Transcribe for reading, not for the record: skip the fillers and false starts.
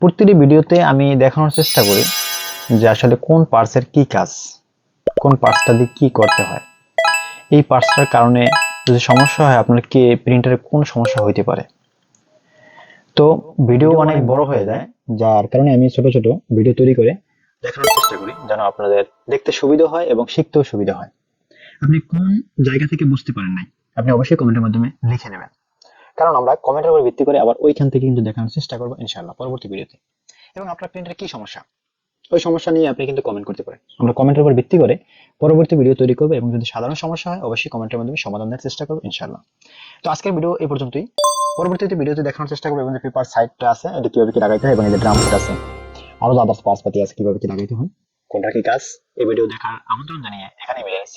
প্রতিটি ভিডিওতে আমি দেখানোর চেষ্টা করি যে আসলে কোন পার্টসের কি কাজ, কোন পার্টসটা দিয়ে কি করতে হয়। এই পার্টসটার কারণে যদি সমস্যা হয় আপনার কি প্রিন্টারে কোন সমস্যা হইতে পারে। তো ভিডিও অনেক বড় হয়ে যায়, যার কারণে আমি ছোট ছোট ভিডিও তৈরি করে দেখানোর চেষ্টা করি যেন আপনাদের দেখতে সুবিধা হয় এবং শিখতেও সুবিধা হয়। আপনি কোন জায়গা থেকে বুঝতে পারেন নাই আপনি অবশ্যই কমেন্টের মাধ্যমে লিখে নেবেন, কারণ আমরা কমেন্টের উপর ভিত্তি করে আবার ওইখান থেকে কিন্তু দেখানোর চেষ্টা করবো ইনশাআল্লাহ পরবর্তী ভিডিওতে। এবং আপনার প্রিন্টারে কি সমস্যা, ওই সমস্যা নিয়ে আপনি কিন্তু কমেন্ট করতে পারেন, আমরা কমেন্টের উপর ভিত্তি করে পরবর্তী ভিডিও তৈরি করবো। এবং যদি সাধারণ সমস্যা হয় অবশ্যই কমেন্টের মাধ্যমে সমাধান দেওয়ার চেষ্টা করবো ইনশাআল্লাহ। তো আজকের ভিডিও এই পর্যন্তই, পরবর্তীতে ভিডিওতে দেখানোর চেষ্টা করবো এবং যে পেপার সাইডটা আছে এটা কিভাবে কি লাগাইতে হয় এবং এই যে ড্রাম সেট আছে আরো আদার্স পার্টস পাতি আছে কিভাবে কি লাগাইতে হয়, কোনটা কি কাজ, এই ভিডিও দেখার আমন্ত্রণ জানিয়ে এখানেই বিদায় নিচ্ছি।